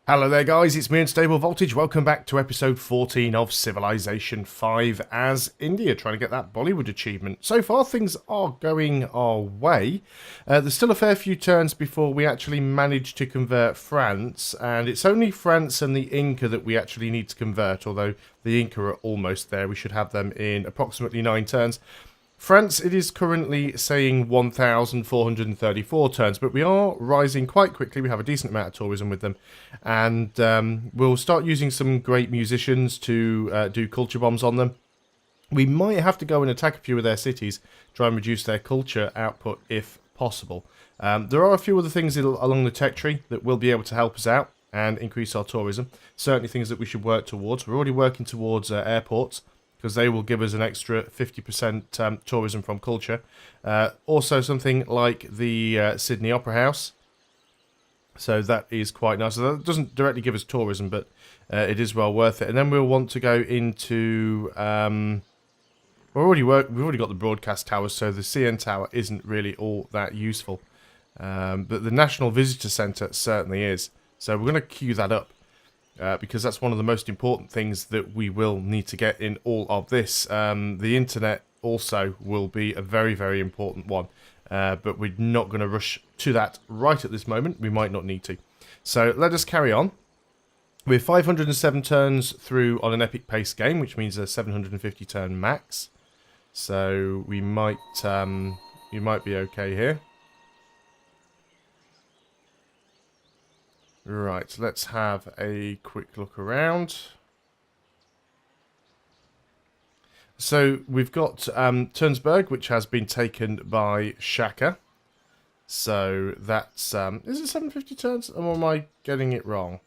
Hello there guys, it's me Unstable Voltage. Welcome back to episode 14 of Civilization 5 as India, trying to get that Bollywood achievement. So far things are going our way. There's still a fair few turns before we actually manage to convert France, and it's only France and the Inca that we actually need to convert, although the Inca are almost there. We should have them in approximately 9 turns. France, it is currently saying 1,434 turns, but we are rising quite quickly. We have a decent amount of tourism with them, and we'll start using some great musicians to do culture bombs on them. We might have to go and attack a few of their cities, try and reduce their culture output if possible. There are a few other things along the tech tree that will be able to help us out and increase our tourism. Certainly things that we should work towards. We're already working towards airports, because they will give us an extra 50% tourism from culture. Also something like the Sydney Opera House. So that is quite nice. So that doesn't directly give us tourism, but it is well worth it. And then we'll want to go into... we've already got the broadcast towers, so the CN tower isn't really all that useful. But the National Visitor Centre certainly is. So we're going to queue that up. Because that's one of the most important things that we will need to get in all of this. The internet also will be a very, very important one. But we're not going to rush to that right at this moment. We might not need to. So let us carry on. We're 507 turns through on an epic pace game, which means a 750 turn max. So we might be okay here. Right, let's have a quick look around. So we've got Turnsberg, which has been taken by Shaka. So that's is it 750 turns, or am I getting it wrong?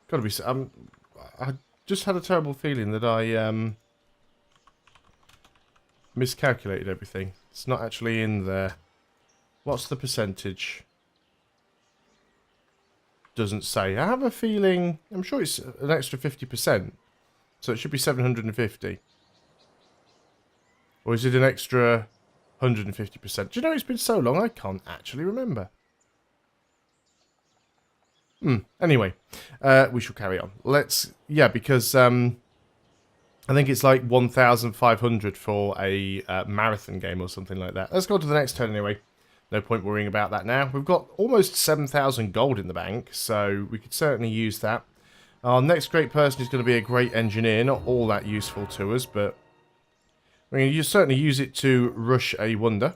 Got to be. I just had a terrible feeling that I miscalculated everything. It's not actually in there. What's the percentage? Doesn't say. I have a feeling, I'm sure it's an extra 50%, so it should be 750. Or is it an extra 150%? Do you know, it's been so long I can't actually remember. Anyway, we shall carry on. Because I think it's like 1,500 for a marathon game or something like that. Let's go on to the next turn anyway. No point worrying about that now. We've got almost 7,000 gold in the bank, so we could certainly use that. Our next great person is going to be a great engineer. Not all that useful to us, but we're going to certainly use it to rush a wonder.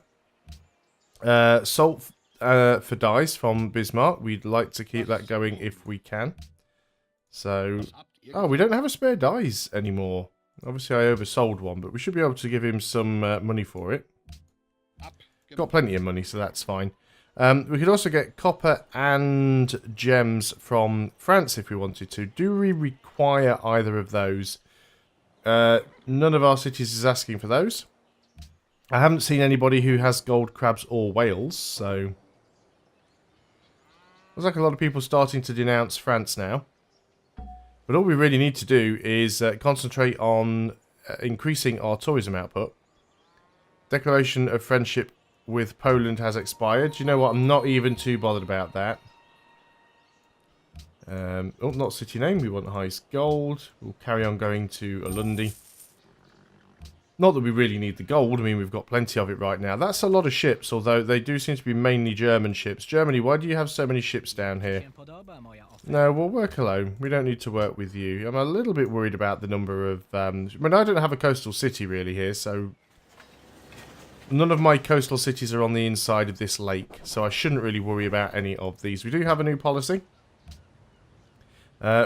Salt for dice from Bismarck. We'd like to keep that going if we can. So, oh, we don't have a spare dice anymore. Obviously, I oversold one, but we should be able to give him some money for it. Got plenty of money, so that's fine. We could also get copper and gems from France if we wanted to. Do we require either of those? None of our cities is asking for those. I haven't seen anybody who has gold crabs or whales, so... Looks like a lot of people starting to denounce France now. But all we really need to do is concentrate on increasing our tourism output. Declaration of friendship with Poland has expired. Do you know what? I'm not even too bothered about that. Oh, not city name. We want the highest gold. We'll carry on going to Ulundi. Not that we really need the gold. I mean, we've got plenty of it right now. That's a lot of ships, although they do seem to be mainly German ships. Germany, why do you have so many ships down here? No, we'll work alone. We don't need to work with you. I'm a little bit worried about the number of... I mean, I don't have a coastal city really here, so... None of my coastal cities are on the inside of this lake, so I shouldn't really worry about any of these. We do have a new policy.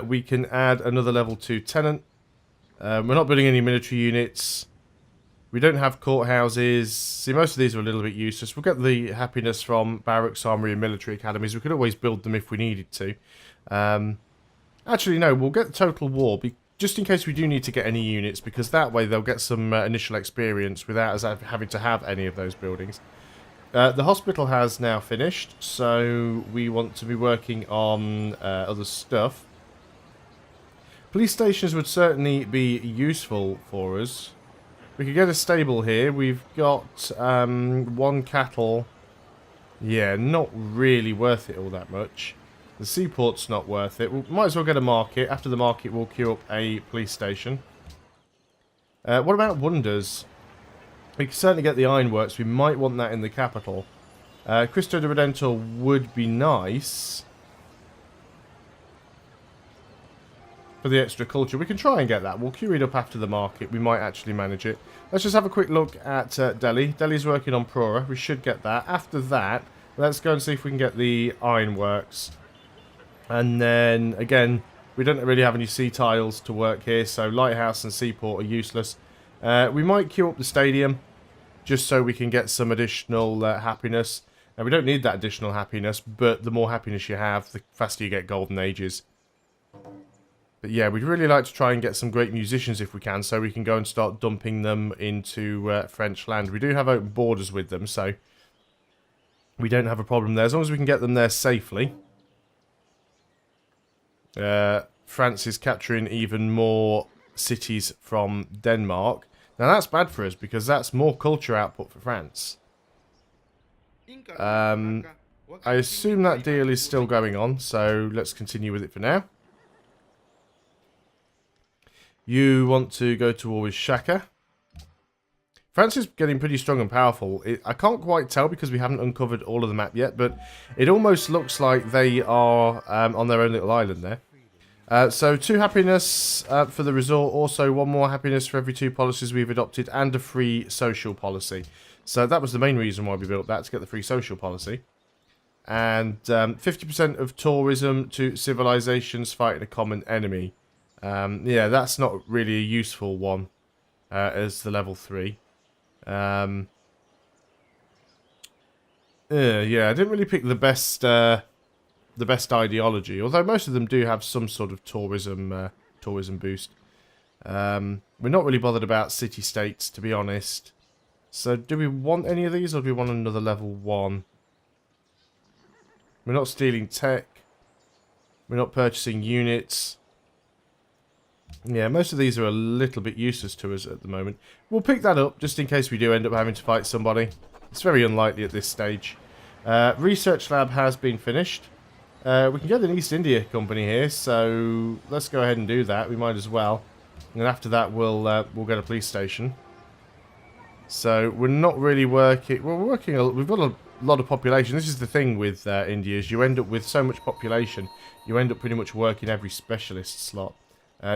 We can add another level 2 tenant. We're not building any military units. We don't have courthouses. See, most of these are a little bit useless. We'll get the happiness from barracks, armory, and military academies. We could always build them if we needed to. Actually, no, we'll get the total war, just in case we do need to get any units, because that way they'll get some initial experience without us having to have any of those buildings. The hospital has now finished, so we want to be working on other stuff. Police stations would certainly be useful for us. We could get a stable here. We've got one cattle. Yeah, not really worth it all that much. The seaport's not worth it. We might as well get a market. After the market, we'll queue up a police station. What about wonders? We can certainly get the ironworks. We might want that in the capital. Cristo de Redentor would be nice. For the extra culture. We can try and get that. We'll queue it up after the market. We might actually manage it. Let's just have a quick look at Delhi. Delhi's working on Prora. We should get that. After that, let's go and see if we can get the ironworks. And then, again, we don't really have any sea tiles to work here, so Lighthouse and Seaport are useless. We might queue up the stadium, just so we can get some additional happiness. Now, we don't need that additional happiness, but the more happiness you have, the faster you get golden ages. But yeah, we'd really like to try and get some great musicians if we can, so we can go and start dumping them into French land. We do have open borders with them, so we don't have a problem there, as long as we can get them there safely. France is capturing even more cities from Denmark. Now that's bad for us, because that's more culture output for France. I assume that deal is still going on, so let's continue with it for now. You want to go to war with Shaka. France is getting pretty strong and powerful. I can't quite tell because we haven't uncovered all of the map yet, but it almost looks like they are on their own little island there. So 2 happiness for the resort, also 1 more happiness for every 2 policies we've adopted, and a free social policy. So that was the main reason why we built that, to get the free social policy. And 50% of tourism to civilizations fighting a common enemy. Yeah, that's not really a useful one as the level 3. Yeah, I didn't really pick the best ideology, although most of them do have some sort of tourism boost. We're not really bothered about city-states, to be honest. So, do we want any of these, or do we want another level 1? We're not stealing tech. We're not purchasing units. Yeah, most of these are a little bit useless to us at the moment. We'll pick that up, just in case we do end up having to fight somebody. It's very unlikely at this stage. Research lab has been finished. We can get an East India Company here, so let's go ahead and do that. We might as well. And after that, we'll get a police station. So we're not really working. Well, we're working. We've got a lot of population. This is the thing with India: is you end up with so much population, you end up pretty much working every specialist slot.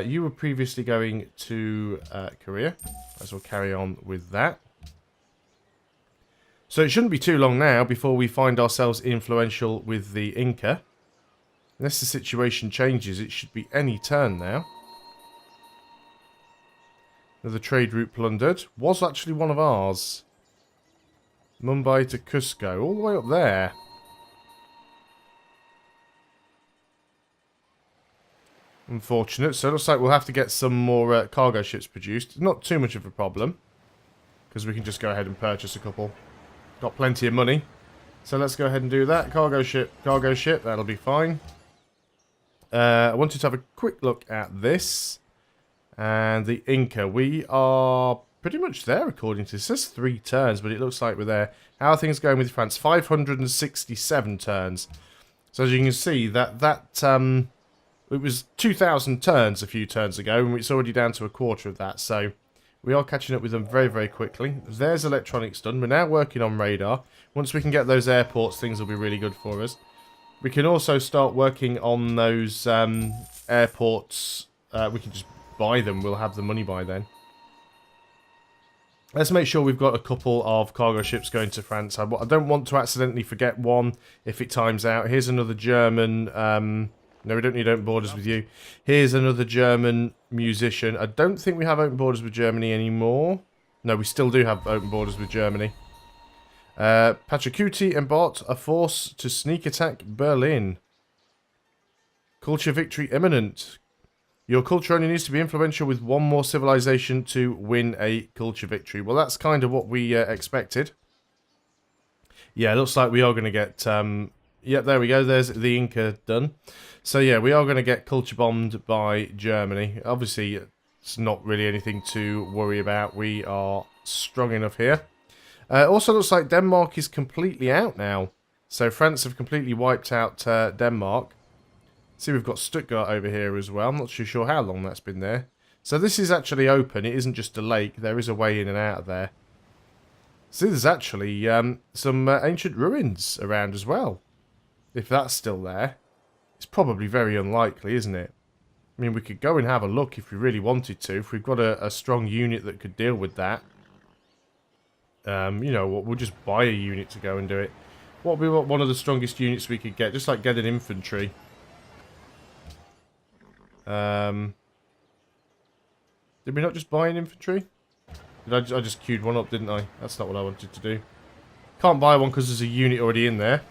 You were previously going to Korea, as we'll carry on with that. So it shouldn't be too long now before we find ourselves influential with the Inca. Unless the situation changes, it should be any turn now. Another trade route plundered. Was actually one of ours. Mumbai to Cusco, all the way up there. Unfortunate. So it looks like we'll have to get some more cargo ships produced. Not too much of a problem, because we can just go ahead and purchase a couple. Got plenty of money. So let's go ahead and do that. Cargo ship, that'll be fine. I wanted to have a quick look at this. And the Inca. We are pretty much there according to this. It says 3 turns, but it looks like we're there. How are things going with France? 567 turns. So as you can see, it was 2,000 turns a few turns ago, and it's already down to a quarter of that. So we are catching up with them very, very quickly. There's electronics done. We're now working on radar. Once we can get those airports, things will be really good for us. We can also start working on those airports. We can just buy them. We'll have the money by then. Let's make sure we've got a couple of cargo ships going to France. I don't want to accidentally forget one if it times out. Here's another German... no, we don't need open borders with you. Here's another German musician. I don't think we have open borders with Germany anymore. No, we still do have open borders with Germany. Pachacuti embarked a force to sneak attack Berlin. Culture victory imminent. Your culture only needs to be influential with 1 more civilization to win a culture victory. Well, that's kind of what we expected. Yeah, it looks like we are going to get... Yep, there we go. There's the Inca done. So yeah, we are going to get culture bombed by Germany. Obviously, it's not really anything to worry about. We are strong enough here. Also looks like Denmark is completely out now. So France have completely wiped out Denmark. See, we've got Stuttgart over here as well. I'm not too sure how long that's been there. So this is actually open. It isn't just a lake. There is a way in and out of there. See, there's actually some ancient ruins around as well. If that's still there. It's probably very unlikely, isn't it? I mean, we could go and have a look if we really wanted to. If we've got a strong unit that could deal with that. You know, we'll just buy a unit to go and do it. What would be one of the strongest units we could get? Just like get an infantry. Did we not just buy an infantry? I just queued one up, didn't I? That's not what I wanted to do. Can't buy one because there's a unit already in there.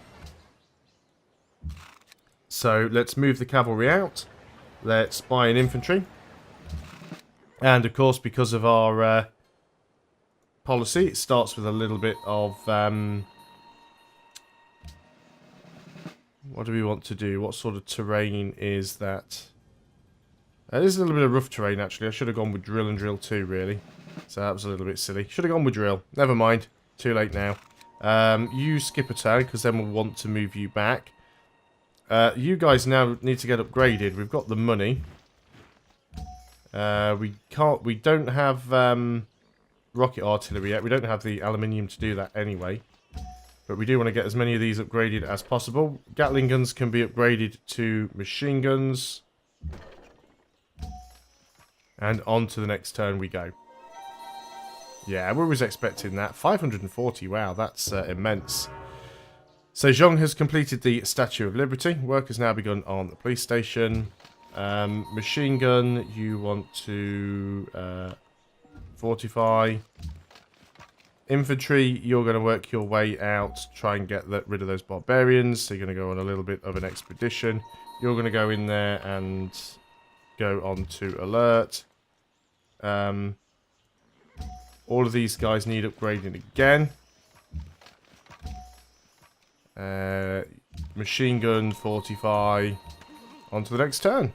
So let's move the cavalry out. Let's buy an infantry. And of course, because of our policy, it starts with a little bit of... what do we want to do? What sort of terrain is that? This is a little bit of rough terrain, actually. I should have gone with drill and drill 2, really. So that was a little bit silly. Should have gone with drill. Never mind. Too late now. You skip a turn, because then we'll want to move you back. You guys now need to get upgraded. We've got the money. We don't have rocket artillery yet. We don't have the aluminium to do that anyway. But we do want to get as many of these upgraded as possible. Gatling guns can be upgraded to machine guns. And on to the next turn we go. Yeah, we was expecting that. 540, wow, that's immense. Sejong has completed the Statue of Liberty. Work has now begun on the police station. Machine gun, you want to fortify. Infantry, you're going to work your way out, try and get rid of those barbarians. So you're going to go on a little bit of an expedition. You're going to go in there and go on to alert. All of these guys need upgrading again. Machine gun, fortify. On to the next turn.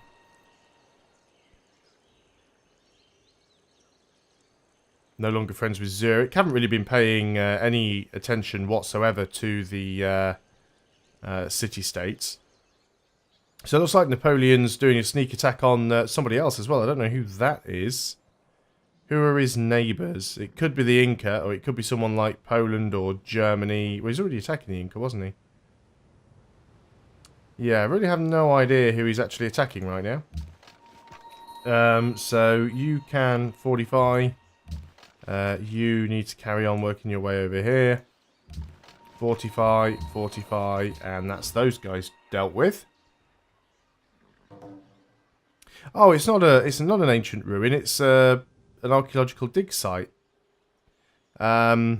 No longer friends with Zurich. Haven't really been paying any attention whatsoever to the city-states. So it looks like Napoleon's doing a sneak attack on somebody else as well. I don't know who that is. Who are his neighbours? It could be the Inca, or it could be someone like Poland or Germany. Well, he's already attacking the Inca, wasn't he? Yeah, I really have no idea who he's actually attacking right now. So you can fortify. You need to carry on working your way over here. Fortify, fortify, and that's those guys dealt with. Oh, it's not an ancient ruin. It's an archaeological dig site. There's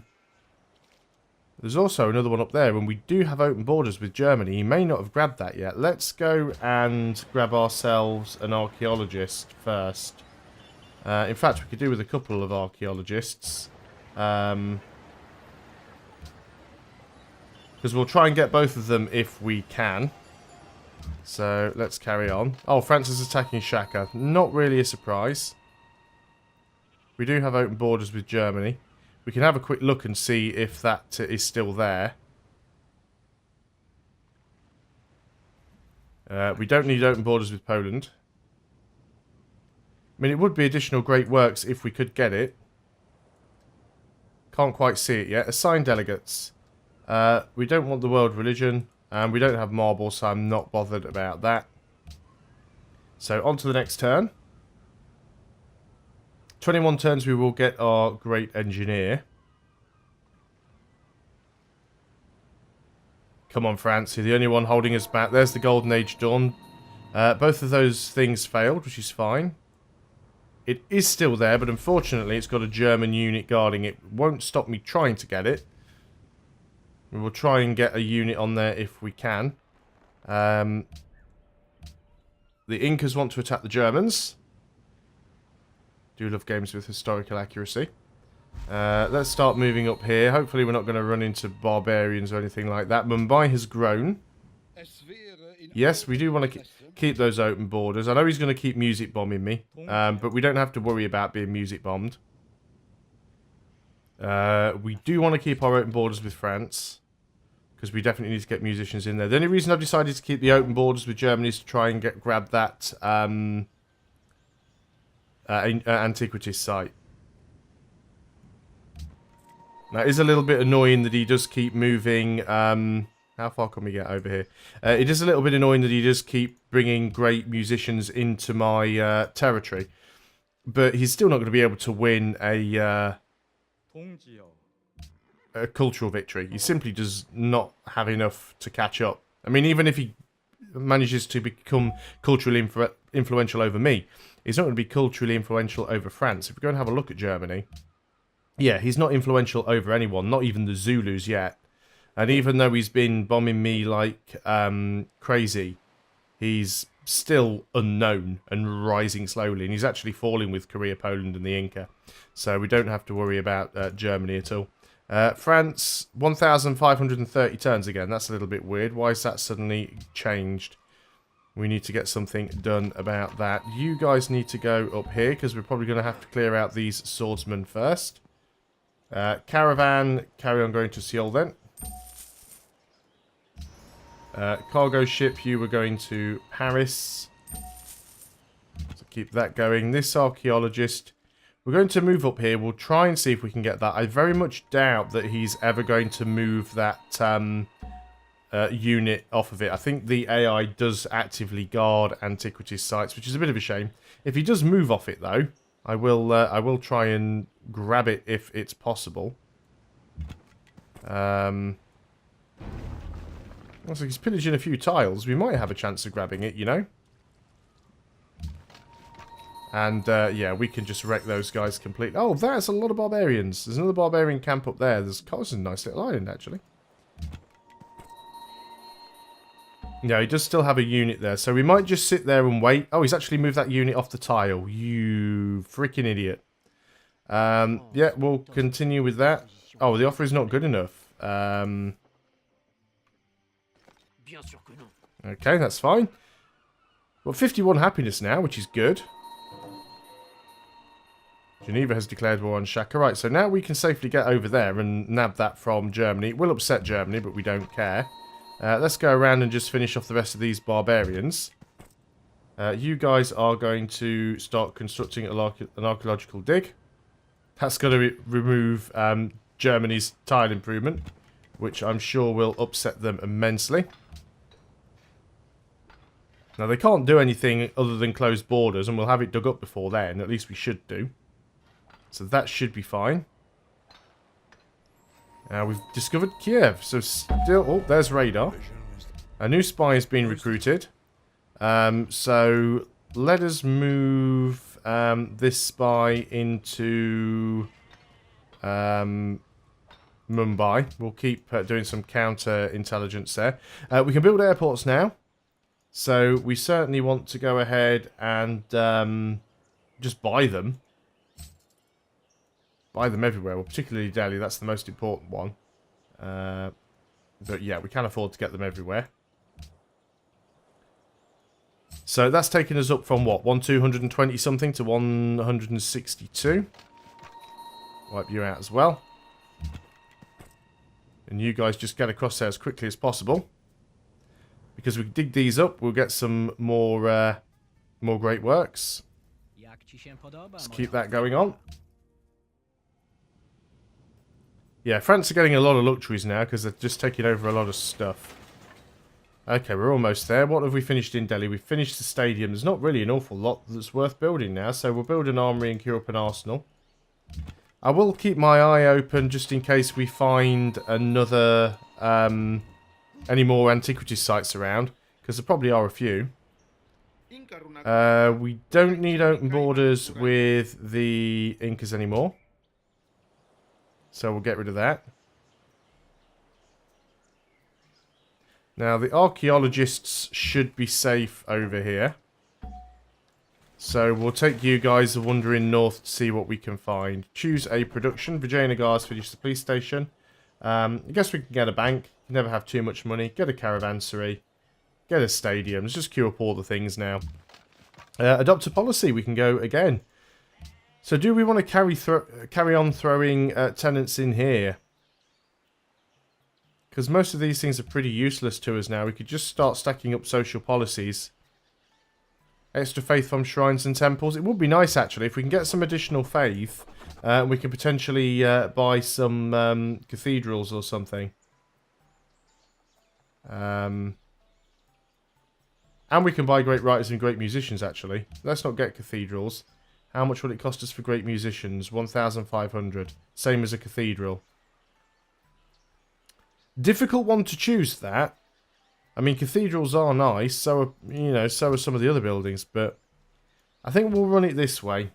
also another one up there, and we do have open borders with Germany. He may not have grabbed that yet. Let's go and grab ourselves an archaeologist first. In fact, we could do with a couple of archaeologists. Because we'll try and get both of them if we can. So, let's carry on. Oh, France is attacking Shaka. Not really a surprise. We do have open borders with Germany. We can have a quick look and see if that is still there. We don't need open borders with Poland. I mean, it would be additional great works if we could get it. Can't quite see it yet. Assign delegates. We don't want the world religion. And we don't have marble, so I'm not bothered about that. So, on to the next turn. 21 turns we will get our great engineer. Come on, France. You're the only one holding us back. There's the Golden Age dawn. Both of those things failed, which is fine. It is still there, but unfortunately it's got a German unit guarding it. Won't stop me trying to get it. We will try and get a unit on there if we can. The Incas want to attack the Germans. Do love games with historical accuracy. Let's start moving up here. Hopefully we're not going to run into barbarians or anything like that. Mumbai has grown. Yes, we do want to keep those open borders. I know he's going to keep music bombing me. But we don't have to worry about being music bombed. We do want to keep our open borders with France. because we definitely need to get musicians in there. The only reason I've decided to keep the open borders with Germany is to try and grab that antiquities site. Now, it is a little bit annoying that he does keep moving. How far can we get over here? It is a little bit annoying that he does keep bringing great musicians into my territory. But he's still not going to be able to win a cultural victory. He simply does not have enough to catch up. I mean, even if he manages to become culturally influential over me, he's not going to be culturally influential over France. If we go and have a look at Germany, yeah, he's not influential over anyone, not even the Zulus yet. And even though he's been bombing me like crazy, he's still unknown and rising slowly. And he's actually falling with Korea, Poland and the Inca. So we don't have to worry about Germany at all. France, 1,530 turns again. That's a little bit weird. Why is that suddenly changed? We need to get something done about that. You guys need to go up here because we're probably going to have to clear out these swordsmen first. Caravan, carry on going to Seoul then. Cargo ship, you were going to Paris. So keep that going. This archaeologist, we're going to move up here. We'll try and see if we can get that. I very much doubt that he's ever going to move that unit off of it. I think the AI does actively guard antiquities sites, which is a bit of a shame. If he does move off it, though, I will try and grab it if it's possible. Looks like he's pillaging a few tiles. We might have a chance of grabbing it, you know. And, yeah, we can just wreck those guys completely. Oh, that's a lot of barbarians. There's another barbarian camp up there. There's a nice little island, actually. Yeah, he does still have a unit there. So we might just sit there and wait. Oh, he's actually moved that unit off the tile. You freaking idiot. Yeah, we'll continue with that. Oh, the offer is not good enough. Okay, that's fine. Well, 51 happiness now, which is good. Geneva has declared war on Shaka. Right, so now we can safely get over there and nab that from Germany. It will upset Germany, but we don't care. Let's go around and just finish off the rest of these barbarians. You guys are going to start constructing an archaeological dig. That's going to remove Germany's tile improvement, which I'm sure will upset them immensely. Now, they can't do anything other than close borders, and we'll have it dug up before then. At least we should do. So that should be fine. We've discovered Kiev. So still... Oh, there's radar. A new spy has been recruited. So let us move this spy into Mumbai. We'll keep doing some counter-intelligence there. We can build airports now. So we certainly want to go ahead and just buy them. Buy them everywhere, well, particularly Delhi. That's the most important one. But yeah, we can afford to get them everywhere. So that's taken us up from what? 220 something to 162. Wipe you out as well. And you guys just get across there as quickly as possible. Because we dig these up, we'll get some more great works. Let's keep that going on. Yeah, France are getting a lot of luxuries now because they're just taking over a lot of stuff. Okay, we're almost there. What have we finished in Delhi? We've finished the stadium. There's not really an awful lot that's worth building now, so we'll build an armory and cure up an arsenal. I will keep my eye open just in case we find another... any more antiquity sites around, because there probably are a few. We don't need open borders with the Incas anymore. So we'll get rid of that. Now, the archaeologists should be safe over here. So we'll take you guys wandering north to see what we can find. Choose a production. Vijayanagar's finished the police station. I guess we can get a bank. Never have too much money. Get a caravanserai. Get a stadium. Let's just queue up all the things now. Adopt a policy. We can go again. So do we want to carry on throwing tenants in here? Because most of these things are pretty useless to us now. We could just start stacking up social policies. Extra faith from shrines and temples. It would be nice, actually, if we can get some additional faith. We can potentially buy some cathedrals or something. And we can buy great writers and great musicians, actually. Let's not get cathedrals. How much would it cost us for great musicians? 1,500. Same as a cathedral. Difficult one to choose, that. I mean, cathedrals are nice, so are, you know, so are some of the other buildings, but I think we'll run it this way.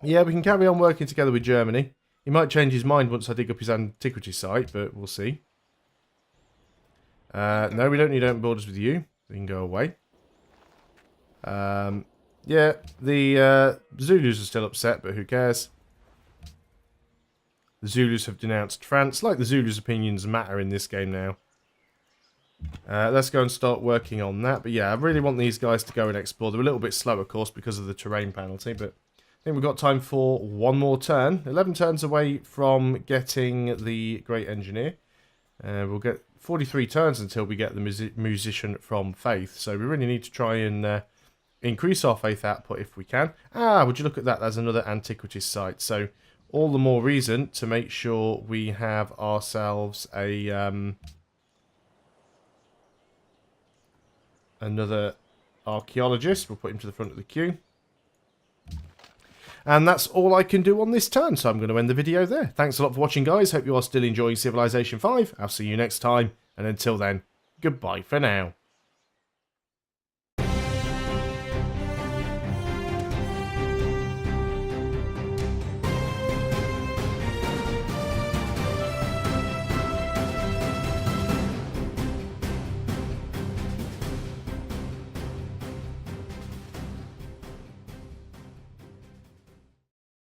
Yeah, we can carry on working together with Germany. He might change his mind once I dig up his antiquity site, but we'll see. No, we don't need open borders with you. We can go away. Yeah, the Zulus are still upset, but who cares? The Zulus have denounced France. Like the Zulus' opinions matter in this game now. Let's go and start working on that. But yeah, I really want these guys to go and explore. They're a little bit slow, of course, because of the terrain penalty. But I think we've got time for one more turn. 11 turns away from getting the Great Engineer. We'll get 43 turns until we get the Musician from Faith. So we really need to try and increase our Faith output if we can. Ah, would you look at that? There's another antiquities site. So all the more reason to make sure we have ourselves a another archaeologist. We'll put him to the front of the queue. And that's all I can do on this turn, so I'm going to end the video there. Thanks a lot for watching, guys. Hope you are still enjoying Civilization 5. I'll see you next time. And until then, goodbye for now.